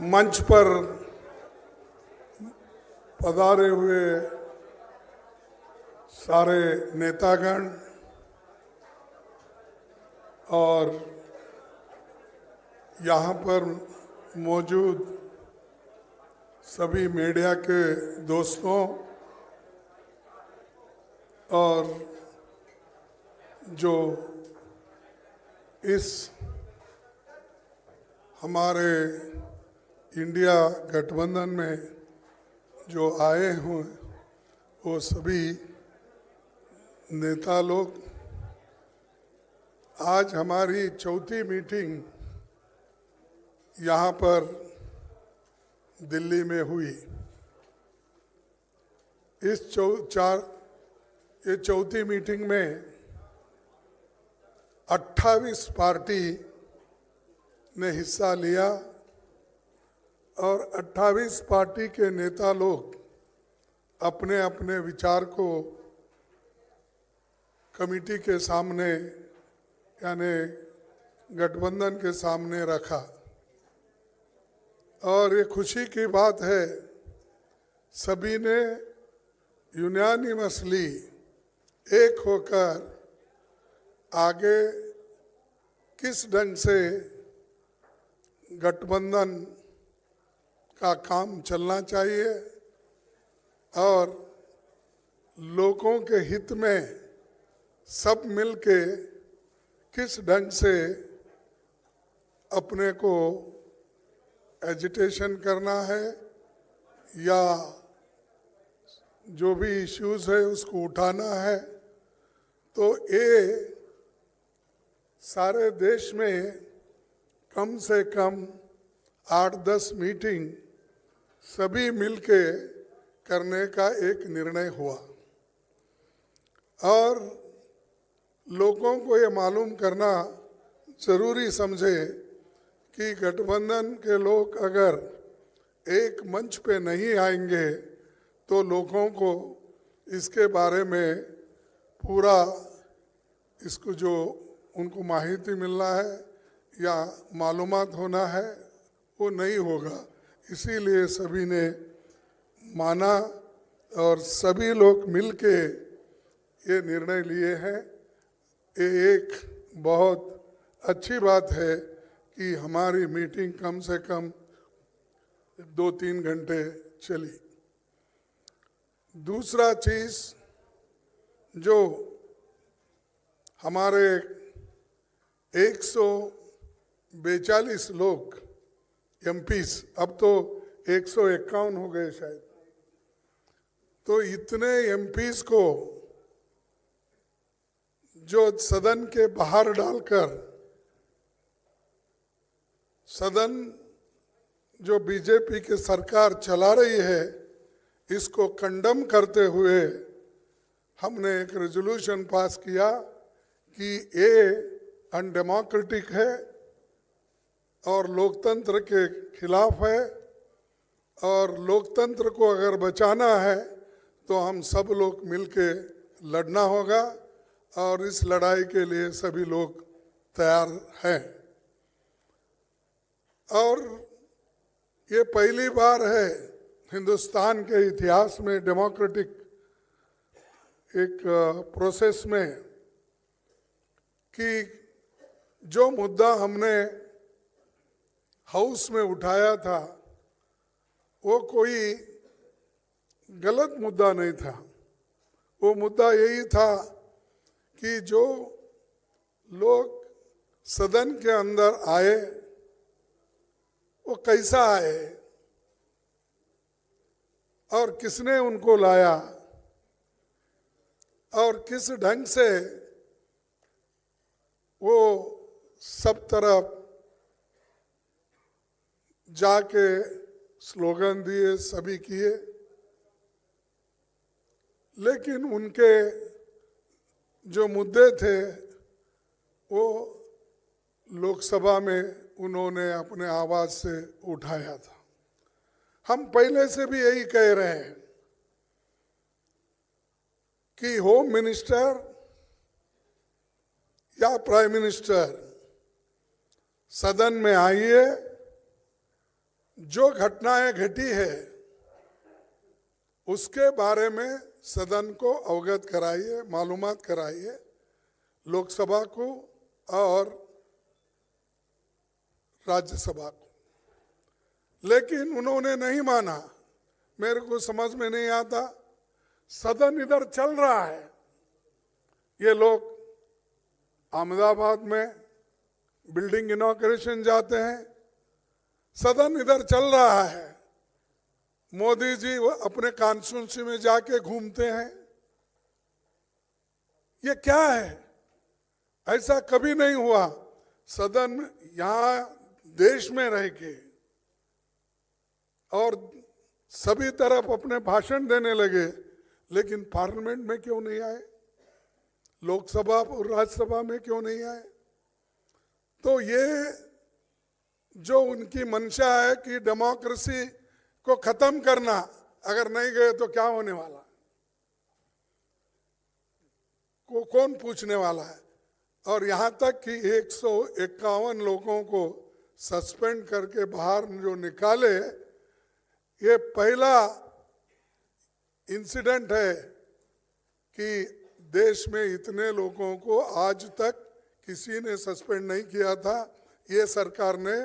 मंच पर पधारे हुए सारे नेतागण और यहाँ पर मौजूद सभी मीडिया के दोस्तों और जो इस हमारे इंडिया गठबंधन में जो आए हुए वो सभी नेता लोग, आज हमारी चौथी मीटिंग यहाँ पर दिल्ली में हुई। इस चौथी मीटिंग में 28 पार्टी ने हिस्सा लिया और 28 पार्टी के नेता लोग अपने अपने विचार को कमेटी के सामने यानी गठबंधन के सामने रखा। और ये खुशी की बात है, सभी ने यूनानिमसली एक होकर आगे किस ढंग से गठबंधन का काम चलना चाहिए और लोगों के हित में सब मिलके किस ढंग से अपने को एजिटेशन करना है या जो भी इश्यूज है उसको उठाना है। तो ये सारे देश में कम से कम 8-10 मीटिंग सभी मिलके करने का एक निर्णय हुआ और लोगों को ये मालूम करना जरूरी समझे कि गठबंधन के लोग अगर एक मंच पे नहीं आएंगे तो लोगों को इसके बारे में पूरा इसको जो उनको माहिती मिलना है या मालूमात होना है वो नहीं होगा। इसीलिए सभी ने माना और सभी लोग मिलके ये निर्णय लिए हैं। ये एक बहुत अच्छी बात है कि हमारी मीटिंग कम से कम 2-3 घंटे चली। दूसरा चीज जो हमारे 142 लोग एमपीस, अब तो 151 हो गए शायद, तो इतने एमपीस को जो सदन के बाहर डालकर सदन जो बीजेपी की सरकार चला रही है इसको कंडम करते हुए हमने एक रेजोल्यूशन पास किया कि ये अनडेमोक्रेटिक है और लोकतंत्र के खिलाफ है और लोकतंत्र को अगर बचाना है तो हम सब लोग मिलके लड़ना होगा और इस लड़ाई के लिए सभी लोग तैयार हैं। और ये पहली बार है हिंदुस्तान के इतिहास में डेमोक्रेटिक एक प्रोसेस में कि जो मुद्दा हमने हाउस में उठाया था वो कोई गलत मुद्दा नहीं था। वो मुद्दा यही था कि जो लोग सदन के अंदर आए वो कैसा आए और किसने उनको लाया और किस ढंग से वो सब तरफ जाके स्लोगन दिए, सभी किए, लेकिन उनके जो मुद्दे थे वो लोकसभा में उन्होंने अपने आवाज से उठाया था। हम पहले से भी यही कह रहे हैं कि होम मिनिस्टर या प्राइम मिनिस्टर सदन में आइए, जो घटनाएं घटी है उसके बारे में सदन को अवगत कराइए, मालूमात कराइए, लोकसभा को और राज्यसभा को। लेकिन उन्होंने नहीं माना। मेरे को समझ में नहीं आता, सदन इधर चल रहा है, ये लोग अहमदाबाद में बिल्डिंग इनॉग्रेशन जाते हैं, सदन इधर चल रहा है, मोदी जी अपने कॉन्स्टिट्यूंसी में जाके घूमते हैं। ये क्या है? ऐसा कभी नहीं हुआ। सदन यहाँ देश में रह के और सभी तरफ अपने भाषण देने लगे, लेकिन पार्लियामेंट में क्यों नहीं आए? लोकसभा और राज्यसभा में क्यों नहीं आए? तो ये जो उनकी मंशा है कि डेमोक्रेसी को खत्म करना, अगर नहीं गए तो क्या होने वाला को कौन पूछने वाला है? और यहाँ तक कि 151 लोगों को सस्पेंड करके बाहर जो निकाले, ये पहला इंसिडेंट है कि देश में इतने लोगों को आज तक किसी ने सस्पेंड नहीं किया था। ये सरकार ने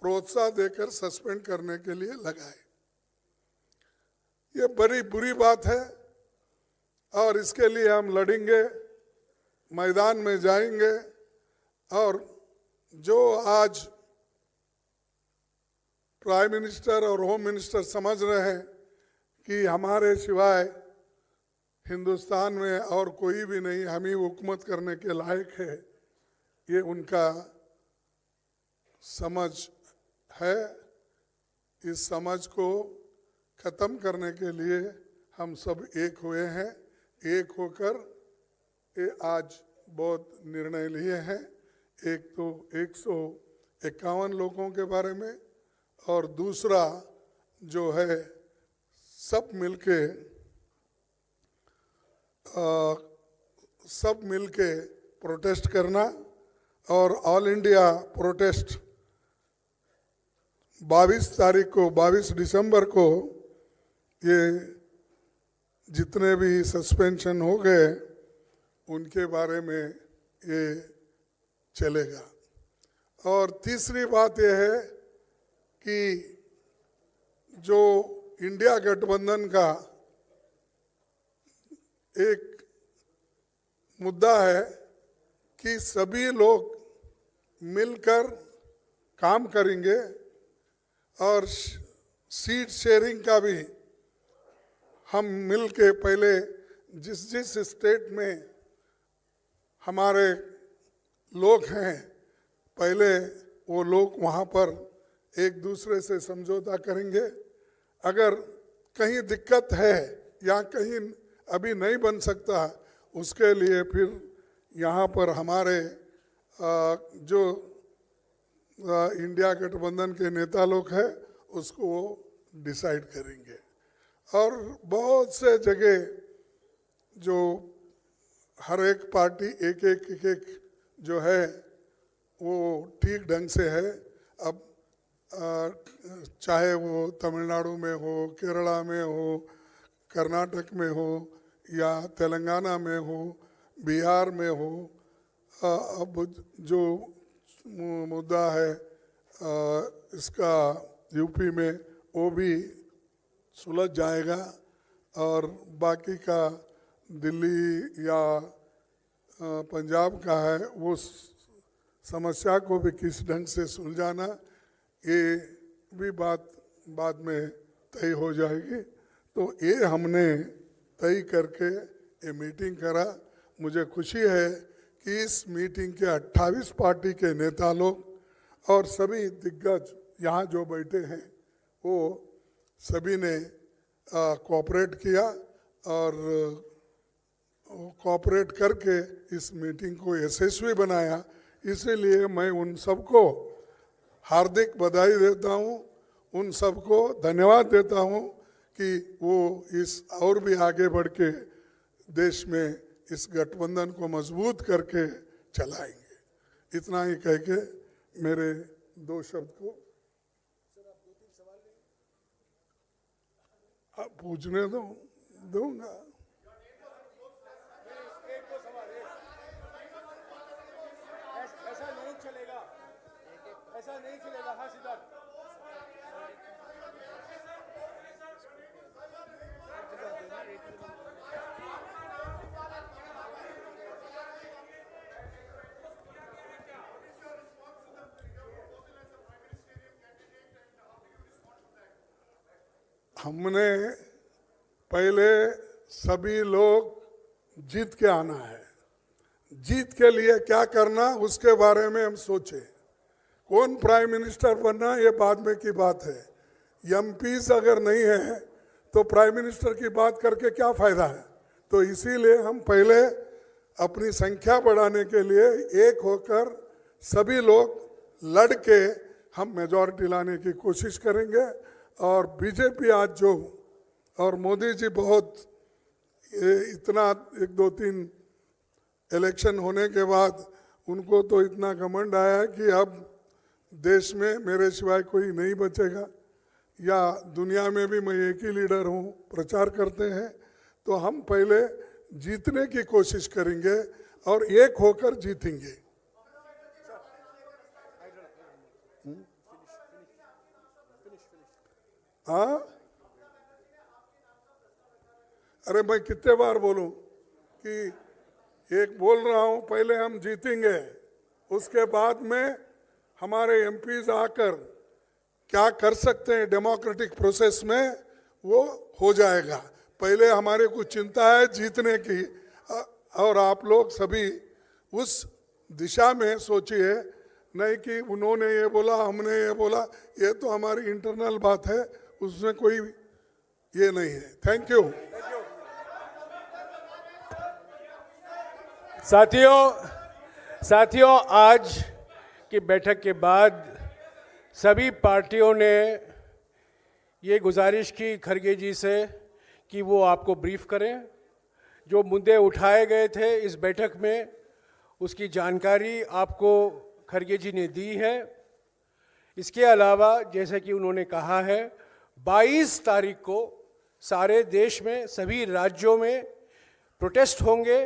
प्रोत्साहन देकर सस्पेंड करने के लिए लगाए। ये बड़ी बुरी बात है और इसके लिए हम लड़ेंगे, मैदान में जाएंगे। और जो आज प्राइम मिनिस्टर और होम मिनिस्टर समझ रहे हैं कि हमारे सिवाय हिंदुस्तान में और कोई भी नहीं, हम ही हुकूमत करने के लायक है, ये उनका समझ है। इस समझ को खत्म करने के लिए हम सब एक हुए हैं। एक होकर ये आज बहुत निर्णय लिए हैं। एक तो 151 लोगों के बारे में, और दूसरा जो है सब मिलके प्रोटेस्ट करना। और ऑल इंडिया प्रोटेस्ट 22 दिसंबर को ये जितने भी सस्पेंशन हो गए उनके बारे में ये चलेगा। और तीसरी बात यह है कि जो इंडिया गठबंधन का एक मुद्दा है कि सभी लोग मिलकर काम करेंगे और सीट शेयरिंग का भी हम मिल के पहले जिस स्टेट में हमारे लोग हैं, पहले वो लोग वहाँ पर एक दूसरे से समझौता करेंगे। अगर कहीं दिक्कत है या कहीं अभी नहीं बन सकता, उसके लिए फिर यहाँ पर हमारे जो इंडिया गठबंधन के नेता लोग हैं उसको वो डिसाइड करेंगे। और बहुत से जगह जो हर एक पार्टी एक जो है वो ठीक ढंग से है। अब चाहे वो तमिलनाडु में हो, केरला में हो, कर्नाटक में हो या तेलंगाना में हो, बिहार में हो, अब जो मुद्दा है इसका यूपी में, वो भी सुलझ जाएगा। और बाकी का दिल्ली या पंजाब का है, वो समस्या को भी किस ढंग से सुलझाना, ये भी बात बाद में तय हो जाएगी। तो ये हमने तय करके ये मीटिंग करा। मुझे खुशी है कि इस मीटिंग के 28 पार्टी के नेता लोग और सभी दिग्गज यहाँ जो बैठे हैं वो सभी ने कोऑपरेट किया और कोऑपरेट करके इस मीटिंग को यशस्वी बनाया। इसीलिए मैं उन सबको हार्दिक बधाई देता हूँ, उन सबको धन्यवाद देता हूँ कि वो इस और भी आगे बढ़ के देश में इस गठबंधन को मजबूत करके चलाएंगे। इतना ही कह के मेरे 2 शब्द को। सर, आप 2-3 सवाल आप पूछने दो, दूंगा। ऐसा नहीं चलेगा, ऐसा नहीं चलेगा। हाँ सिद्धार्थ, हमने पहले सभी लोग जीत के आना है, जीत के लिए क्या करना उसके बारे में हम सोचे। कौन प्राइम मिनिस्टर बनना ये बाद में की बात है। एमपीज अगर नहीं है तो प्राइम मिनिस्टर की बात करके क्या फायदा है। तो इसीलिए हम पहले अपनी संख्या बढ़ाने के लिए एक होकर सभी लोग लड़ के हम मेजॉरिटी लाने की कोशिश करेंगे। और बीजेपी आज जो, और मोदी जी बहुत इतना 1-2-3 इलेक्शन होने के बाद उनको तो इतना घमंड आया कि अब देश में मेरे सिवाय कोई नहीं बचेगा, या दुनिया में भी मैं एक ही लीडर हूँ, प्रचार करते हैं। तो हम पहले जीतने की कोशिश करेंगे और एक होकर जीतेंगे। हाँ, अरे मैं कितने बार बोलूं कि एक बोल रहा हूं, पहले हम जीतेंगे, उसके बाद में हमारे एमपीज आकर क्या कर सकते हैं डेमोक्रेटिक प्रोसेस में वो हो जाएगा। पहले हमारे को चिंता है जीतने की, और आप लोग सभी उस दिशा में सोचिए, नहीं कि उन्होंने ये बोला हमने ये बोला। ये तो हमारी इंटरनल बात है, उसमें कोई ये नहीं है। Thank you. साथियों आज की बैठक के बाद सभी पार्टियों ने ये गुजारिश की खरगे जी से कि वो आपको ब्रीफ करें। जो मुद्दे उठाए गए थे इस बैठक में उसकी जानकारी आपको खरगे जी ने दी है। इसके अलावा जैसे कि उन्होंने कहा है 22 तारीख को सारे देश में सभी राज्यों में प्रोटेस्ट होंगे।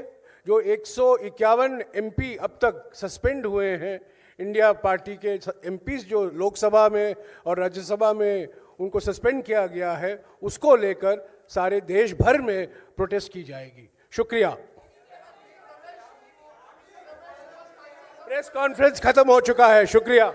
जो 151 एमपी अब तक सस्पेंड हुए हैं, इंडिया पार्टी के एमपीज जो लोकसभा में और राज्यसभा में उनको सस्पेंड किया गया है, उसको लेकर सारे देश भर में प्रोटेस्ट की जाएगी। शुक्रिया। प्रेस कॉन्फ्रेंस खत्म हो चुका है। शुक्रिया।